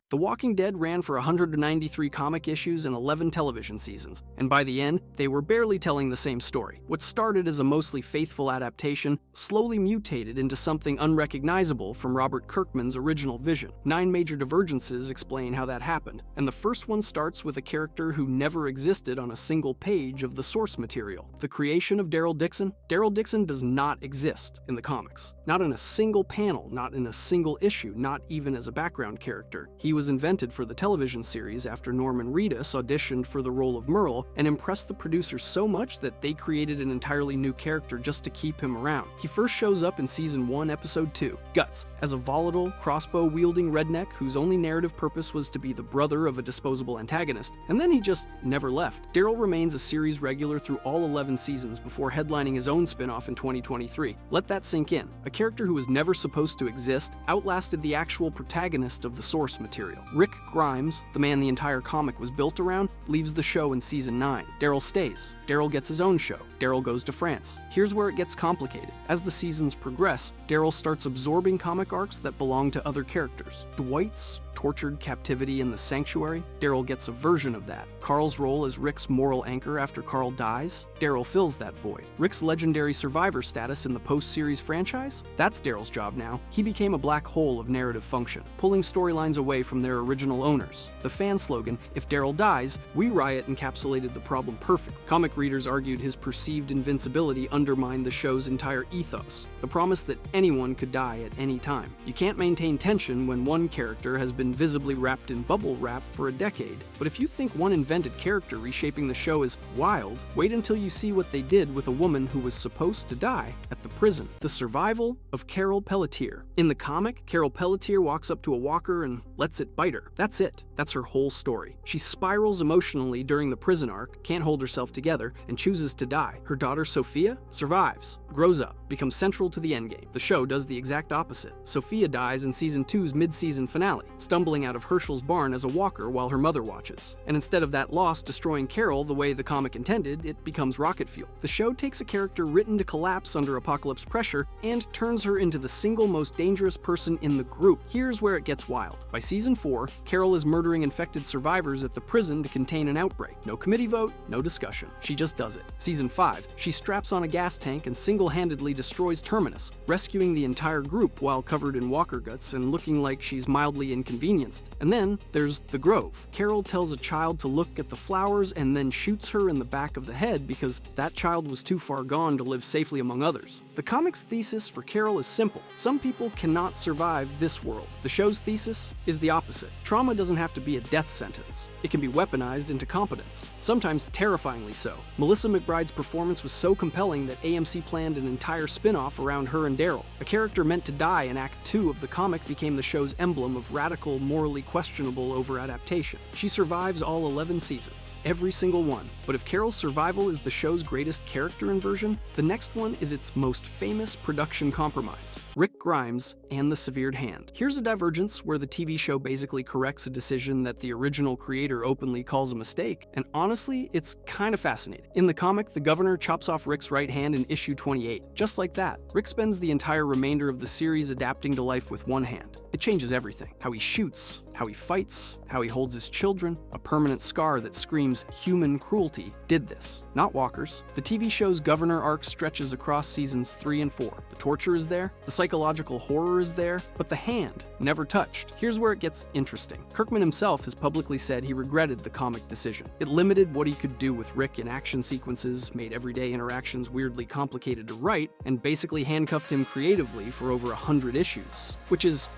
The Walking Dead ran for 193 comic issues and 11 television seasons, and by the end, they were barely telling the same story. What started as a mostly faithful adaptation slowly mutated into something unrecognizable from Robert Kirkman's original vision. 9 major divergences explain how that happened, and the first one starts with a character who never existed on a single page of the source material. The creation of Daryl Dixon? Daryl Dixon does not exist in the comics. Not in a single panel, not in a single issue, not even as a background character. He was invented for the television series after Norman Reedus auditioned for the role of Merle and impressed the producers so much that they created an entirely new character just to keep him around. He first shows up in Season 1, Episode 2, Guts, as a volatile, crossbow-wielding redneck whose only narrative purpose was to be the brother of a disposable antagonist, and then he just never left. Daryl remains a series regular through all 11 seasons before headlining his own spin-off in 2023. Let that sink in. A character who was never supposed to exist outlasted the actual protagonist of the source material. Rick Grimes, the man the entire comic was built around, leaves the show in Season 9. Daryl stays. Daryl gets his own show. Daryl goes to France. Here's where it gets complicated. As the seasons progress, Daryl starts absorbing comic arcs that belong to other characters. Dwight's tortured captivity in the Sanctuary? Daryl gets a version of that. Carl's role as Rick's moral anchor after Carl dies? Daryl fills that void. Rick's legendary survivor status in the post-series franchise? That's Daryl's job now. He became a black hole of narrative function, pulling storylines away from their original owners. The fan slogan, "If Daryl dies, we riot," encapsulated the problem perfectly. Comic readers argued his perceived invincibility undermined the show's entire ethos, the promise that anyone could die at any time. You can't maintain tension when one character has been visibly wrapped in bubble wrap for a decade, but if you think one invented character reshaping the show is wild, wait until you see what they did with a woman who was supposed to die at the prison. The survival of Carol Pelletier. In the comic, Carol Pelletier walks up to a walker and lets it bite her. That's it. That's her whole story. She spirals emotionally during the prison arc, can't hold herself together, and chooses to die. Her daughter Sophia survives, grows up, becomes central to the endgame. The show does the exact opposite. Sophia dies in Season 2's mid-season finale, stumbling out of Herschel's barn as a walker while her mother watches. And instead of that loss destroying Carol the way the comic intended, it becomes rocket fuel. The show takes a character written to collapse under apocalypse pressure and turns her into the single most dangerous person in the group. Here's where it gets wild. By Season 4, Carol is murdering infected survivors at the prison to contain an outbreak. No committee vote, no discussion. She just does it. Season 5, she straps on a gas tank and single-handedly destroys Terminus, rescuing the entire group while covered in walker guts and looking like she's mildly inconvenienced. And then there's The Grove. Carol tells a child to look at the flowers and then shoots her in the back of the head because that child was too far gone to live safely among others. The comic's thesis for Carol is simple. Some people cannot survive this world. The show's thesis is the opposite. Trauma doesn't have to be a death sentence. It can be weaponized into competence, sometimes terrifyingly so. Melissa McBride's performance was so compelling that AMC planned an entire spin-off around her and Daryl. A character meant to die in Act 2 of the comic became the show's emblem of radical, morally questionable over-adaptation. She survives all 11 seasons, every single one. But if Carol's survival is the show's greatest character inversion, the next one is its most famous production compromise: Rick Grimes and the Severed Hand. Here's a divergence where the TV show basically corrects a decision that the original creator openly calls a mistake, and honestly, it's kind of fascinating. In the comic, the governor chops off Rick's right hand in issue 28. Just like that, Rick spends the entire remainder of the series adapting to life with one hand. It changes everything. How he shoots, how he fights, how he holds his children. A permanent scar that screams human cruelty did this, not walkers. The TV show's governor arc stretches across seasons 3 and 4. The torture is there, the psychological horror is there, but the hand never touched. Here's where it gets interesting. Kirkman himself has publicly said he regretted the comic decision. It limited what he could do with Rick in action sequences, made everyday interactions weirdly complicated to write, and basically handcuffed him creatively for over 100 issues. Which is,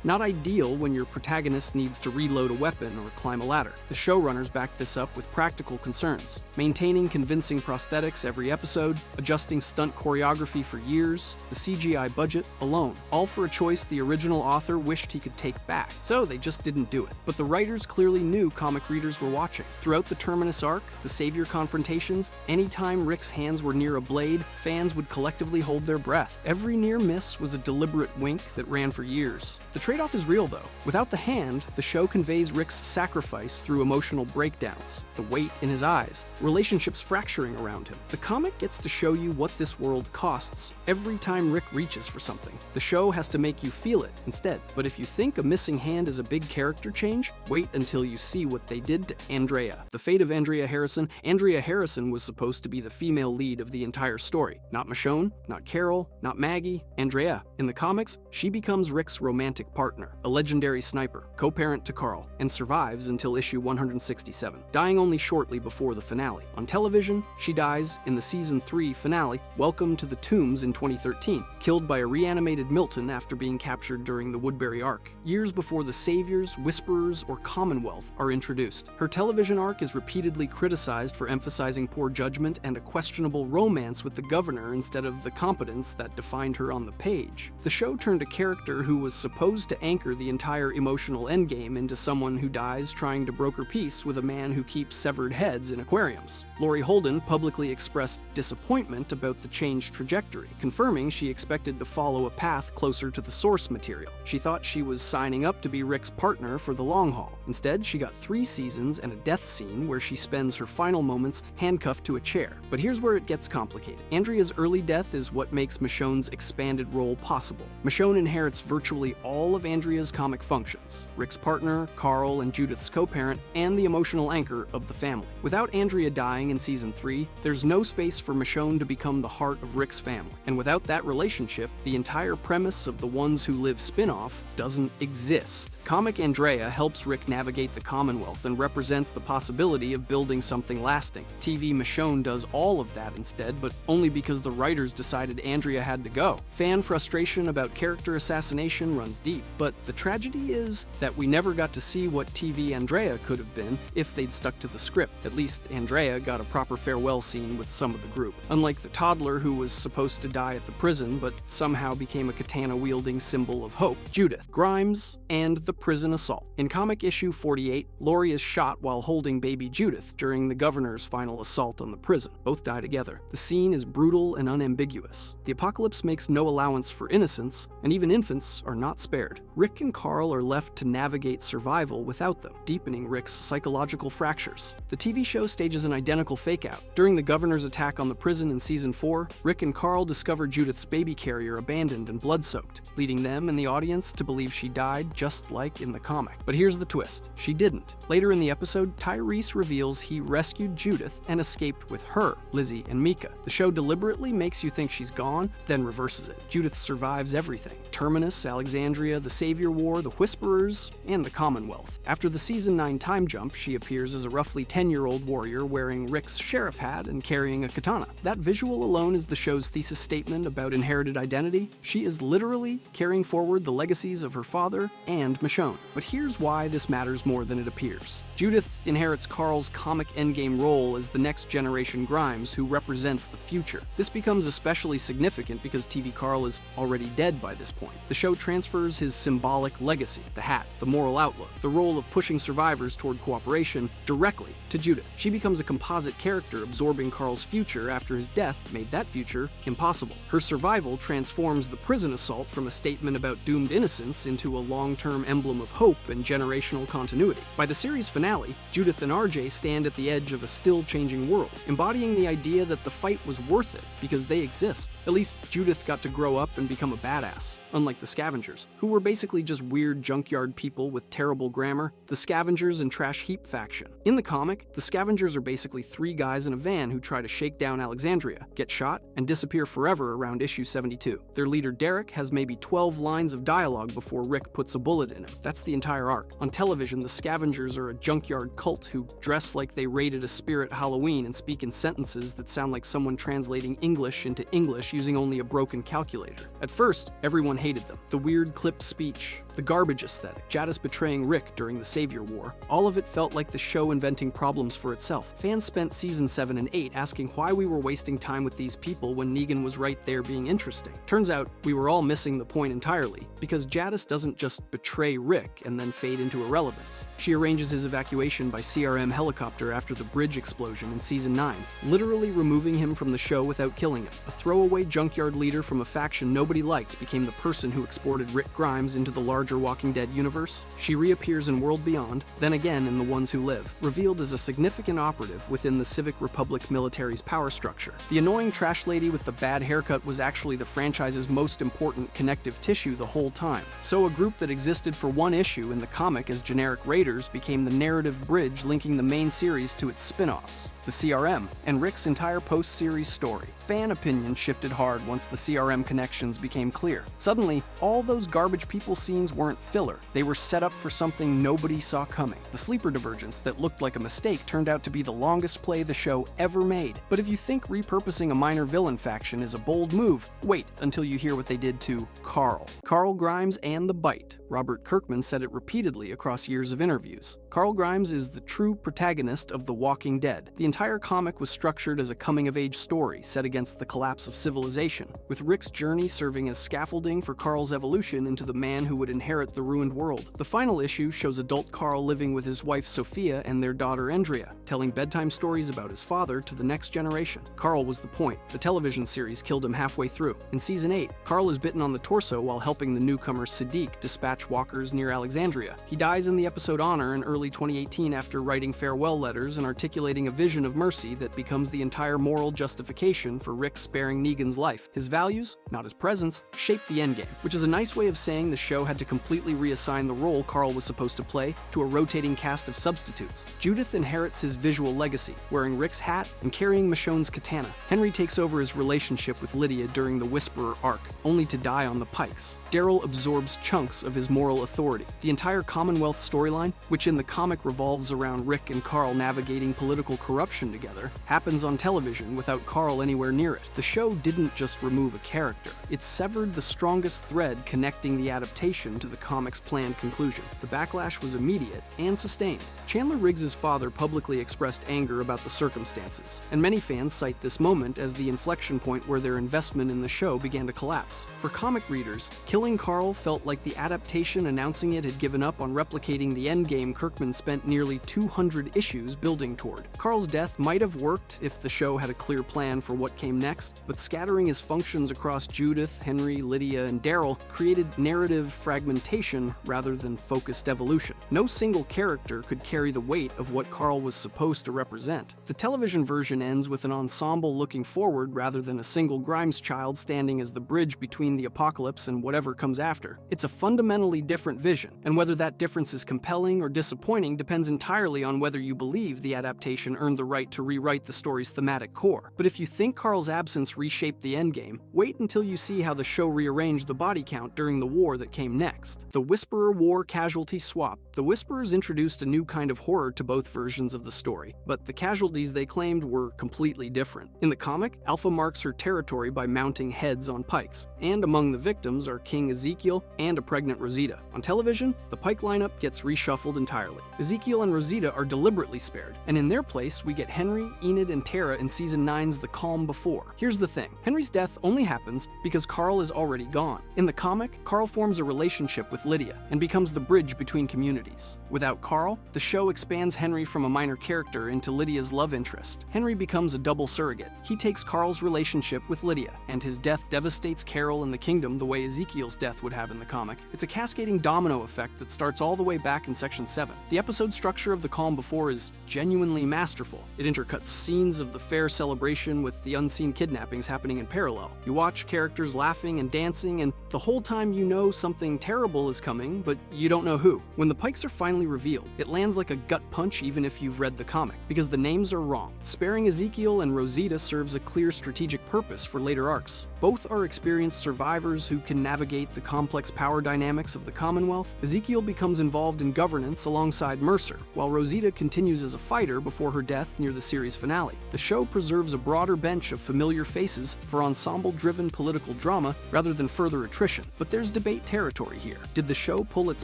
not ideal when your protagonist needs to reload a weapon or climb a ladder. The showrunners backed this up with practical concerns: maintaining convincing prosthetics every episode, adjusting stunt choreography for years, the CGI budget alone, all for a choice the original author wished he could take back. So they just didn't do it. But the writers clearly knew comic readers were watching. Throughout the Terminus arc, the Savior confrontations, anytime Rick's hands were near a blade, fans would collectively hold their breath. Every near miss was a deliberate wink that ran for years. The trade-off is real though. Without the hand, hand, the show conveys Rick's sacrifice through emotional breakdowns, the weight in his eyes, relationships fracturing around him. The comic gets to show you what this world costs every time Rick reaches for something. The show has to make you feel it instead. But if you think a missing hand is a big character change, wait until you see what they did to Andrea. The fate of Andrea Harrison was supposed to be the female lead of the entire story. Not Michonne, not Carol, not Maggie, Andrea. In the comics, she becomes Rick's romantic partner, a legendary sniper, co-parent to Carl, and survives until issue 167, dying only shortly before the finale. On television, she dies in the season 3 finale, Welcome to the Tombs in 2013, killed by a reanimated Milton after being captured during the Woodbury arc, years before the Saviors, Whisperers, or Commonwealth are introduced. Her television arc is repeatedly criticized for emphasizing poor judgment and a questionable romance with the governor instead of the competence that defined her on the page. The show turned a character who was supposed to anchor the entire emotional endgame into someone who dies trying to broker peace with a man who keeps severed heads in aquariums. Laurie Holden publicly expressed disappointment about the changed trajectory, confirming she expected to follow a path closer to the source material. She thought she was signing up to be Rick's partner for the long haul. Instead, she got 3 seasons and a death scene where she spends her final moments handcuffed to a chair. But here's where it gets complicated. Andrea's early death is what makes Michonne's expanded role possible. Michonne inherits virtually all of Andrea's comic functions: Rick's partner, Carl and Judith's co-parent, and the emotional anchor of the family. Without Andrea dying in season 3, there's no space for Michonne to become the heart of Rick's family. And without that relationship, the entire premise of the Ones Who Live spin-off doesn't exist. Comic Andrea helps Rick navigate the Commonwealth and represents the possibility of building something lasting. TV Michonne does all of that instead, but only because the writers decided Andrea had to go. Fan frustration about character assassination runs deep, but the tragedy is that we never got to see what TV Andrea could have been if they'd stuck to the script. At least Andrea got a proper farewell scene with some of the group. Unlike the toddler who was supposed to die at the prison but somehow became a katana-wielding symbol of hope, Judith, Grimes, and the prison assault. In comic issue 48, Laurie is shot while holding baby Judith during the governor's final assault on the prison. Both die together. The scene is brutal and unambiguous. The apocalypse makes no allowance for innocence, and even infants are not spared. Rick and Carl are left to navigate survival without them, deepening Rick's psychological fractures. The TV show stages an identical fake-out. During the governor's attack on the prison in season 4, Rick and Carl discover Judith's baby carrier abandoned and blood-soaked, leading them and the audience to believe she died just like in the comic. But here's the twist: she didn't. Later in the episode, Tyrese reveals he rescued Judith and escaped with her, Lizzie, and Mika. The show deliberately makes you think she's gone, then reverses it. Judith survives everything: Terminus, Alexandria, the Savior War, the Whisperers, and the Commonwealth. After the season 9 time jump, she appears as a roughly 10-year-old warrior wearing Rick's sheriff hat and carrying a katana. That visual alone is the show's thesis statement about inherited identity. She is literally carrying forward the legacies of her father and Michonne. But here's why this matters more than it appears. Judith inherits Carl's comic endgame role as the next generation Grimes who represents the future. This becomes especially significant because TV Carl is already dead by this point. The show transfers his symbolic legacy, the hat, the moral outlook, the role of pushing survivors toward cooperation, directly to Judith. She becomes a composite character absorbing Carl's future after his death made that future impossible. Her survival transforms the prison assault from a statement about doomed innocence into a long-term emblem of hope and generational continuity. By the series finale, Judith and RJ stand at the edge of a still-changing world, embodying the idea that the fight was worth it because they exist. At least Judith got to grow up and become a badass. Unlike the Scavengers, who were basically just weird junkyard people with terrible grammar, the Scavengers and Trash Heap faction. In the comic, the Scavengers are basically 3 guys in a van who try to shake down Alexandria, get shot, and disappear forever around issue 72. Their leader Derek has maybe 12 lines of dialogue before Rick puts a bullet in him. That's the entire arc. On television, the Scavengers are a junkyard cult who dress like they raided a spirit Halloween and speak in sentences that sound like someone translating English into English using only a broken calculator. At first, everyone hated them. The weird clipped speech, the garbage aesthetic, Jadis betraying Rick during the Savior War, all of it felt like the show inventing problems for itself. Fans spent season 7 and 8 asking why we were wasting time with these people when Negan was right there being interesting. Turns out, we were all missing the point entirely, because Jadis doesn't just betray Rick and then fade into irrelevance. She arranges his evacuation by CRM helicopter after the bridge explosion in season 9, literally removing him from the show without killing him. A throwaway junkyard leader from a faction nobody liked became the person who exported Rick Grimes into the larger larger Walking Dead universe. She reappears in World Beyond, then again in The Ones Who Live, revealed as a significant operative within the Civic Republic military's power structure. The annoying trash lady with the bad haircut was actually the franchise's most important connective tissue the whole time. So a group that existed for one issue in the comic as generic raiders became the narrative bridge linking the main series to its spin-offs, the CRM, and Rick's entire post-series story. Fan opinion shifted hard once the CRM connections became clear. Suddenly, all those garbage people scenes weren't filler. They were set up for something nobody saw coming. The sleeper divergence that looked like a mistake turned out to be the longest play the show ever made. But if you think repurposing a minor villain faction is a bold move, wait until you hear what they did to Carl. Carl Grimes and the Bite. Robert Kirkman said it repeatedly across years of interviews. Carl Grimes is the true protagonist of The Walking Dead. The entire comic was structured as a coming-of-age story set against the collapse of civilization, with Rick's journey serving as scaffolding for Carl's evolution into the man who would inherit the ruined world. The final issue shows adult Carl living with his wife Sophia and their daughter Andrea, telling bedtime stories about his father to the next generation. Carl was the point. The television series killed him halfway through. In Season 8, Carl is bitten on the torso while helping the newcomer Sadiq dispatch walkers near Alexandria. He dies in the episode Honor in early 2018 after writing farewell letters and articulating a vision of mercy that becomes the entire moral justification for Rick sparing Negan's life. His values, not his presence, shaped the endgame, which is a nice way of saying the show had to completely reassign the role Carl was supposed to play to a rotating cast of substitutes. Judith inherits his visual legacy, wearing Rick's hat and carrying Michonne's katana. Henry takes over his relationship with Lydia during the Whisperer arc, only to die on the pikes. Daryl absorbs chunks of his moral authority. The entire Commonwealth storyline, which in the comic revolves around Rick and Carl navigating political corruption together, happens on television without Carl anywhere near it. The show didn't just remove a character, it severed the strongest thread connecting the adaptation to the comic's planned conclusion. The backlash was immediate and sustained. Chandler Riggs' father publicly expressed anger about the circumstances, and many fans cite this moment as the inflection point where their investment in the show began to collapse. For comic readers, killing Carl felt like the adaptation announcing it had given up on replicating the endgame Kirkman spent nearly 200 issues building toward. Carl's death might have worked if the show had a clear plan for what came next, but scattering his functions across Judith, Henry, Lydia, and Daryl created narrative fragmentation rather than focused evolution. No single character could carry the weight of what Carl was supposed to represent. The television version ends with an ensemble looking forward rather than a single Grimes child standing as the bridge between the apocalypse and whatever comes after. It's a fundamentally different vision, and whether that difference is compelling or disappointing depends entirely on whether you believe the adaptation earned the right to rewrite the story's thematic core. But if you think Carl's absence reshaped the endgame, wait until you see how the show rearranged the body count during the war that came next. The Whisperer War casualty swap. The Whisperers introduced a new kind of horror to both versions of the story, but the casualties they claimed were completely different. In the comic, Alpha marks her territory by mounting heads on pikes, and among the victims are King Ezekiel and a pregnant Rosita. On television, the pike lineup gets reshuffled entirely. Ezekiel and Rosita are deliberately spared, and in their place we get Henry, Enid, and Tara in Season 9's The Calm Before. Here's the thing, Henry's death only happens because Carl is already gone. In the comic, Carl forms a relationship with Lydia and becomes the bridge between communities. Without Carl, the show expands Henry from a minor character into Lydia's love interest. Henry becomes a double surrogate. He takes Carl's relationship with Lydia, and his death devastates Carol and the kingdom the way Ezekiel's death would have in the comic. It's a cascading domino effect that starts all the way back in Section 7. The episode structure of The Calm Before is genuinely masterful. It intercuts scenes of the fair celebration with the unseen kidnappings happening in parallel. You watch characters laughing and dancing, and the whole time you know something terrible is coming, but you don't know who. When the pikes are finally revealed, it lands like a gut punch even if you've read the comic, because the names are wrong. Sparing Ezekiel and Rosita serves a clear strategic purpose for later arcs. Both are experienced survivors who can navigate the complex power dynamics of the Commonwealth. Ezekiel becomes involved in governance alongside Mercer, while Rosita continues as a fighter before her death near the series finale. The show preserves a broader bench of familiar faces for ensemble-driven political drama rather than further attrition. But there's debate territory here. Did the show pull its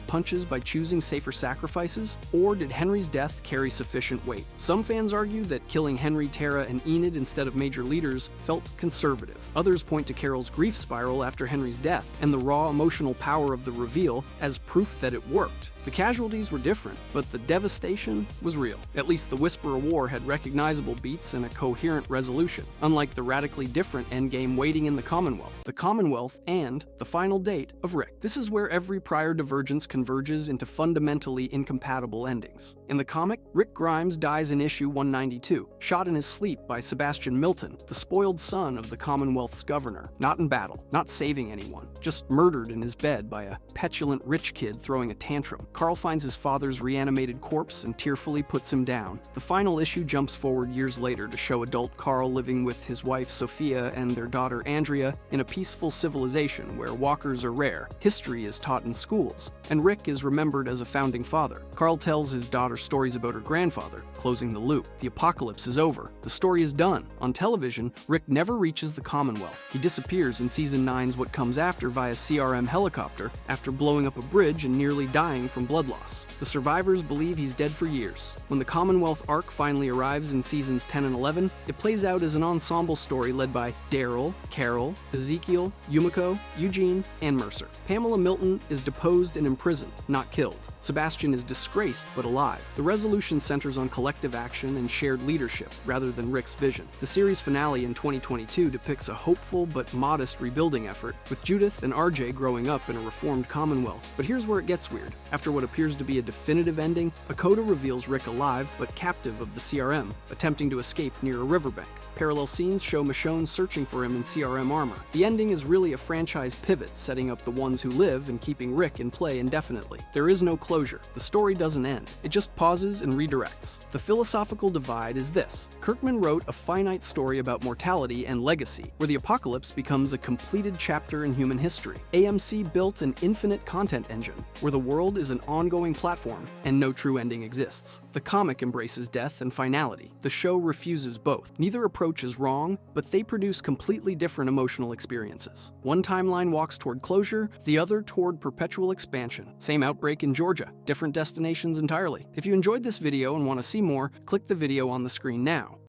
punches by choosing safer sacrifices, or did Henry's death carry sufficient weight? Some fans argue that killing Henry, Tara, and Enid instead of major leaders felt conservative. Others point to Carol's grief spiral after Henry's death, and the raw emotional power of the reveal as proof that it worked. The casualties were different, but the devastation was real. At least the Whisper of War had recognizable beats and a coherent resolution, unlike the radically different endgame waiting in the Commonwealth, and the final date of Rick. This is where every prior divergence converges into fundamentally incompatible endings. In the comic, Rick Grimes dies in issue 192, shot in his sleep by Sebastian Milton, the spoiled son of the Commonwealth's governor. Not in battle, not saving anyone, just murdered in his bed by a petulant rich kid throwing a tantrum. Carl finds his father's reanimated corpse and tearfully puts him down. The final issue jumps forward years later to show adult Carl living with his wife Sophia and their daughter Andrea in a peaceful civilization where walkers are rare, history is taught in schools, and Rick is remembered as a founding father. Carl tells his daughter stories about her grandfather, closing the loop. The apocalypse is over. The story is done. On television, Rick never reaches the Commonwealth. He disappears in Season 9's What Comes After via CRM helicopter after blowing up a bridge and nearly dying from blood loss. The survivors believe he's dead for years. When the Commonwealth arc finally arrives in Seasons 10 and 11, it plays out as an ensemble story led by Daryl, Carol, Ezekiel, Yumiko, Eugene, and Mercer. Pamela Milton is deposed and imprisoned, not killed. Sebastian is disgraced but alive. The resolution centers on collective action and shared leadership rather than Rick's vision. The series finale in 2022 depicts a hopeful but modest rebuilding effort, with Judith and RJ growing up in a reformed Commonwealth. But here's where it gets weird. After what appears to be a definitive ending, a coda reveals Rick alive but captive of the CRM, attempting to escape near a riverbank. Parallel scenes show Michonne searching for him in CRM armor. The ending is really a franchise pivot, setting up the ones who live and keeping Rick in play indefinitely. There is no closure. The story doesn't end. It just pauses and redirects. The philosophical divide is this. Kirkman wrote a finite story about mortality and legacy, where the apocalypse becomes a completed chapter in human history. AMC built an infinite content engine, where the world is an ongoing platform and no true ending exists. The comic embraces death and finality. The show refuses both. Neither approach is wrong, but they produce completely different emotional experiences. One timeline walks toward closure, the other toward perpetual expansion. Same outbreak in Georgia, different destinations entirely. If you enjoyed this video and want to see more, click the video on the screen now.